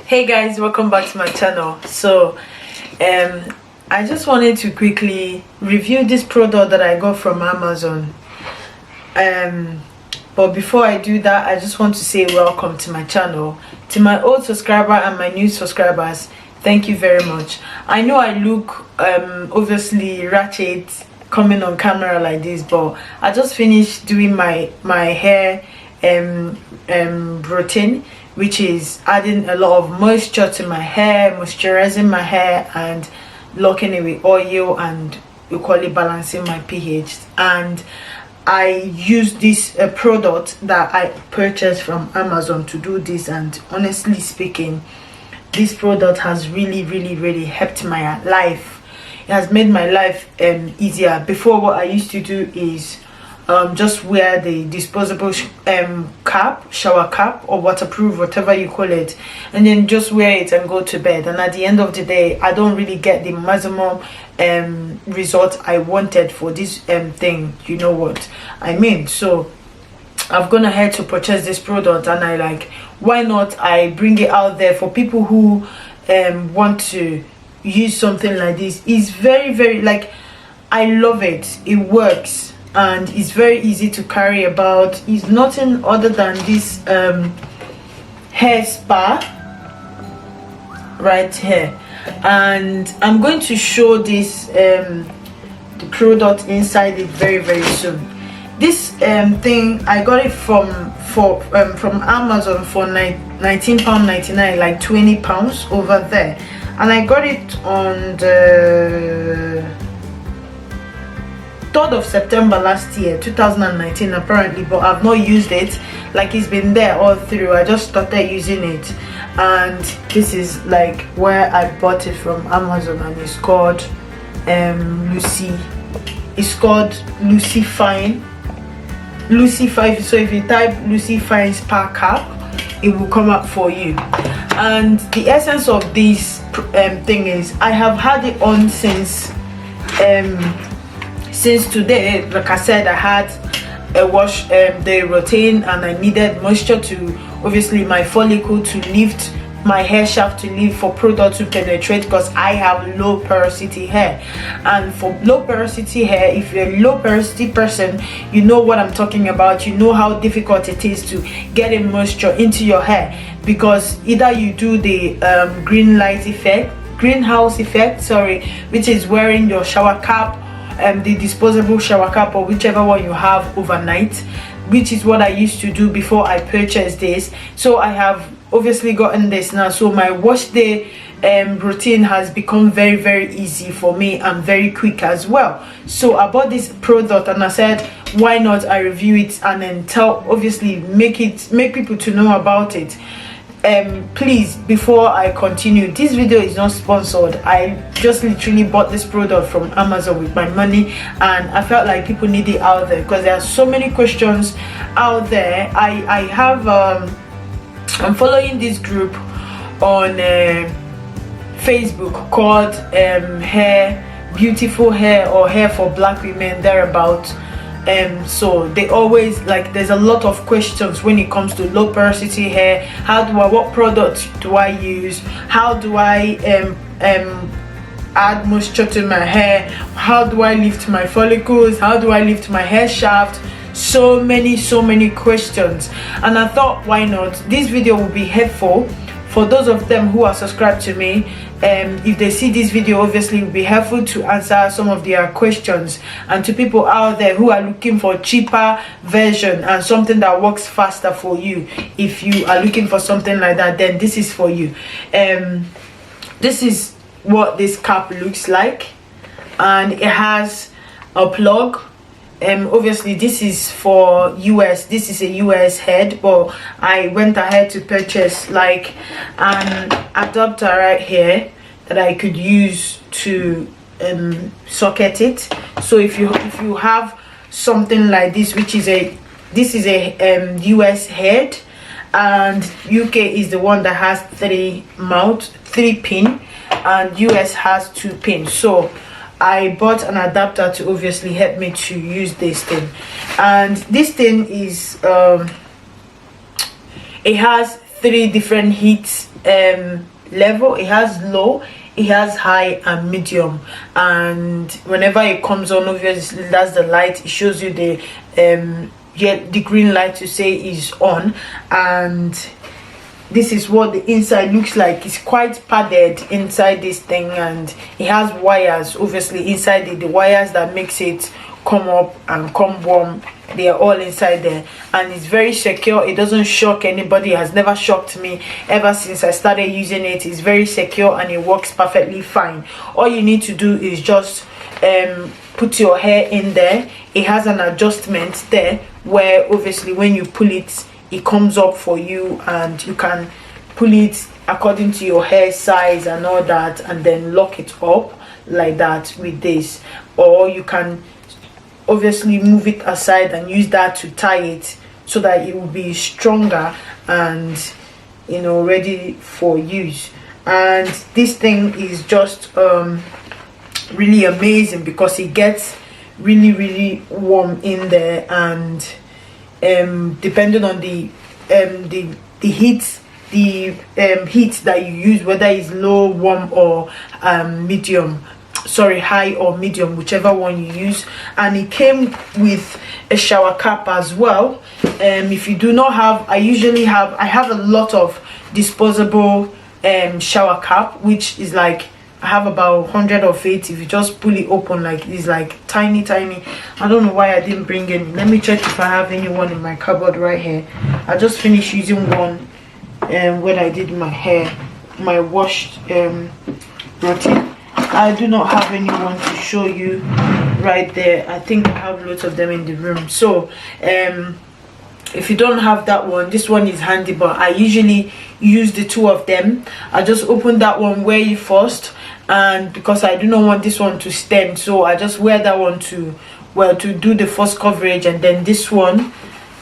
Hey guys, welcome back to my channel. So I just wanted to quickly review this product that I got from Amazon. But before I do that, I just want to say welcome to my channel. To my old subscriber and my new subscribers, thank you very much. I know I look obviously ratchet coming on camera like this, but I just finished doing my hair routine, which is adding a lot of moisture to my hair, moisturizing my hair and locking it with oil and equally balancing my pH. And I use this product that I purchased from Amazon to do this, and honestly speaking, this product has really helped my life. It has made my life easier. Before, what I used to do is just wear the disposable shower cap or waterproof, whatever you call it, and then just wear it and go to bed. And at the end of the day, I don't really get the maximum result I wanted for this thing, you know what I mean. So I've gone ahead to purchase this product, and I like, why not I bring it out there for people who want to use something like this. It's very like, I love it. It works and it's very easy to carry about. It's nothing other than this hair spa right here, and I'm going to show this the product inside it very soon. This thing, I got it from Amazon for £19.99, like £20 over there, and I got it on the 3rd of September last year, 2019 apparently, but I've not used it. Like, it's been there all through. I just started using it, and this is like where I bought it from Amazon, and it's called Lucy. It's called Lucy Fine. So if you type Lucy Fine Spa Cap, it will come up for you. And the essence of this thing is, I have had it on since today. Like I said, I had a wash the routine, and I needed moisture to, obviously, my follicle to lift, my hair shaft to lift, for product to penetrate, because I have low porosity hair. And for low porosity hair, if you're a low porosity person, you know what I'm talking about. You know how difficult it is to get a moisture into your hair, because either you do the greenhouse effect, sorry, which is wearing your shower cap, the disposable shower cap, or whichever one you have overnight, which is what I used to do before I purchased this. So I have obviously gotten this now, so my wash day routine has become very easy for me and very quick as well. So I bought this product, and I said, why not I review it and then obviously make people to know about it. Please, before I continue, this video is not sponsored. I just literally bought this product from Amazon with my money, and I felt like people need it out there, because there are so many questions out there. I have I'm following this group on Facebook called Beautiful Hair, or Hair for Black Women, thereabout. So they always, like, there's a lot of questions when it comes to low porosity hair. What product do I use? How do I add moisture to my hair? How do I lift my follicles? How do I lift my hair shaft? So many questions, and I thought, why not? This video will be helpful for those of them who are subscribed to me. If they see this video, obviously it will be helpful to answer some of their questions. And to people out there who are looking for cheaper version and something that works faster for you, if you are looking for something like that, then this is for you. This is what this cap looks like, and it has a plug. Obviously this is for US. This is a US head, but I went ahead to purchase like an adapter right here that I could use to socket it. So if you have something like this, which is a US head, and UK is the one that has 3 pin, and US has 2 pins. So I bought an adapter to obviously help me to use this thing. And this thing is it has 3 different heat level. It has low, it has high and medium, and whenever it comes on, obviously that's the light. It shows you the the green light to say is on. And this is what the inside looks like. It's quite padded inside this thing, and it has wires obviously inside it. The wires that makes it come up and come warm, they are all inside there, and it's very secure. It doesn't shock anybody. It has never shocked me ever since I started using it. It's very secure and it works perfectly fine. All you need to do is just put your hair in there. It has an adjustment there where obviously when you pull it, it comes up for you, and you can pull it according to your hair size and all that, and then lock it up like that with this. Or you can obviously move it aside and use that to tie it so that it will be stronger and, you know, ready for use. And this thing is just really amazing because it gets really warm in there, and depending on the heat, heat that you use, whether it's low, warm, or high or medium, whichever one you use. And it came with a shower cap as well. If you do not have, I have a lot of disposable shower cap, which is like, I have about 100 of it. If you just pull it open, like it's like tiny. I don't know why I didn't bring any. Let me check if I have anyone in my cupboard right here. I just finished using one when I did my hair, my washed routine. I do not have anyone to show you right there. I think I have lots of them in the room. So if you don't have that one, this one is handy, but I usually use the two of them. I just open that one, wear it first, and because I do not want this one to stem, so I just wear that one to do the first coverage, and then this one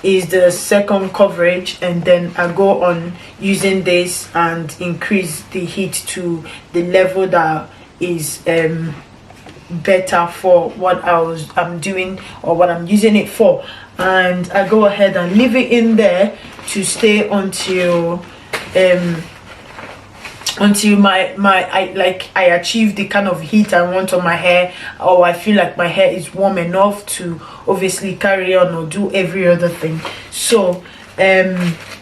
is the second coverage, and then I go on using this and increase the heat to the level that is better for what I'm doing or what I'm using it for. And I go ahead and leave it in there to stay until I achieve the kind of heat I want on my hair, or I feel like my hair is warm enough to obviously carry on or do every other thing. So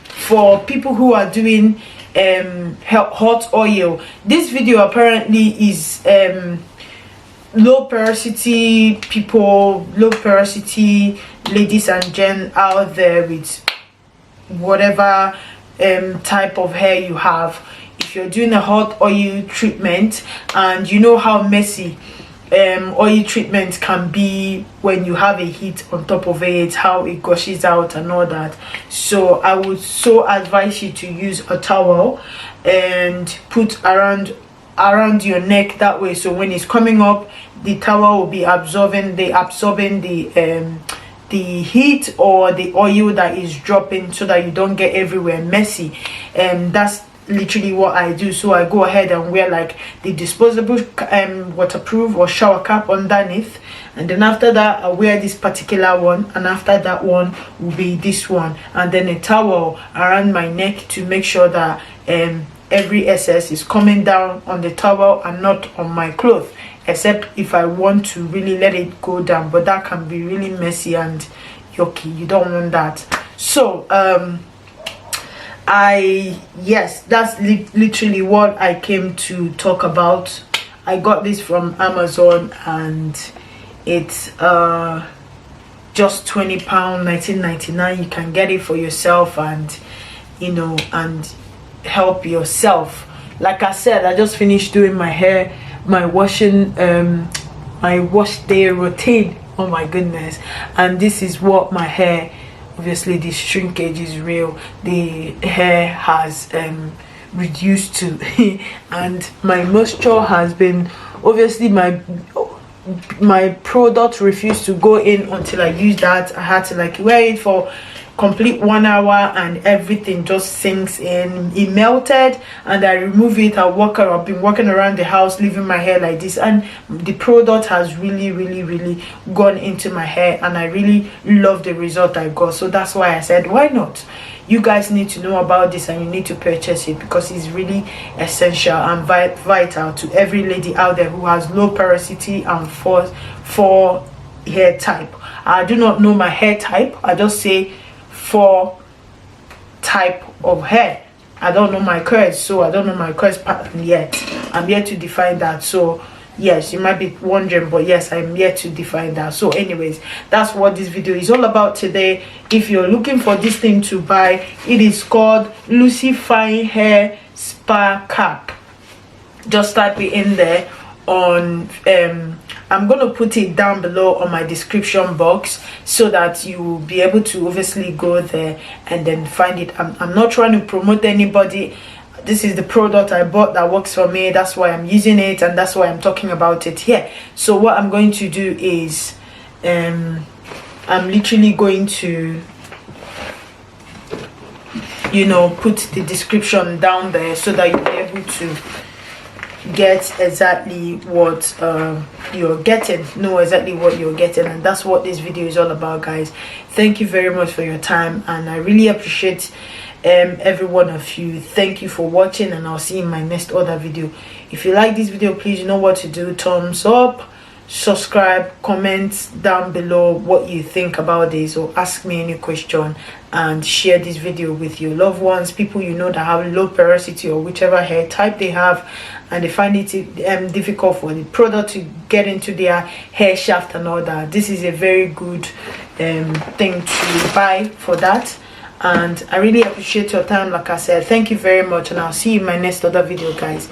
for people who are doing hot oil, this video apparently is low porosity people, low porosity ladies and gents out there with whatever type of hair you have. If you're doing a hot oil treatment, and you know how messy oil treatment can be when you have a heat on top of it, how it gushes out and all that. So I would so advise you to use a towel and put around your neck, that way so when it's coming up, the towel will be absorbing the heat or the oil that is dropping, so that you don't get everywhere messy. That's literally what I do. So I go ahead and wear like the disposable waterproof or shower cap underneath, and then after that I wear this particular one, and after that one will be this one, and then a towel around my neck to make sure that every excess is coming down on the towel and not on my clothes, except if I want to really let it go down, but that can be really messy and yucky. You don't want that. So that's literally what I came to talk about. I got this from Amazon, and it's just £20, 19.99. You can get it for yourself, and you know, and help yourself. Like I said, I just finished doing my hair, my washing, my wash day routine. Oh my goodness. And this is what my hair, obviously the shrinkage is real, the hair has reduced to and my moisture has been, obviously my product refused to go in until I used that. I had to like wear it for complete 1 hour, and everything just sinks in. It melted, and I remove it. I've been walking around the house leaving my hair like this, and the product has really gone into my hair, and I really love the result I got. So that's why I said, why not you guys need to know about this and you need to purchase it, because it's really essential and vital to every lady out there who has low porosity and for hair type. I do not know my hair type. I just say for type of hair. I don't know my curls, so I don't know my curls pattern yet. I'm yet to define that. So yes, you might be wondering, but yes, I'm yet to define that. So anyways, that's what this video is all about today. If you're looking for this thing to buy, it is called Lucy Fine Hair Spa Cap. Just type it in there on I'm gonna put it down below on my description box, so that you will be able to obviously go there and then find it. I'm not trying to promote anybody. This is the product I bought that works for me. That's why I'm using it, and that's why I'm talking about it here. So what I'm going to do is I'm literally going to, you know, put the description down there so that you'll be able to get exactly what you're getting, know exactly what you're getting. And that's what this video is all about, guys. Thank you very much for your time, and I really appreciate every one of you. Thank you for watching, and I'll see you in my next other video. If you like this video, please, you know what to do. Thumbs up, subscribe, comment down below what you think about this, or ask me any question, and share this video with your loved ones, people you know that have low porosity or whichever hair type they have, and they find it difficult for the product to get into their hair shaft and all that. This is a very good thing to buy for that. And I really appreciate your time. Like I said, thank you very much, and I'll see you in my next other video, guys.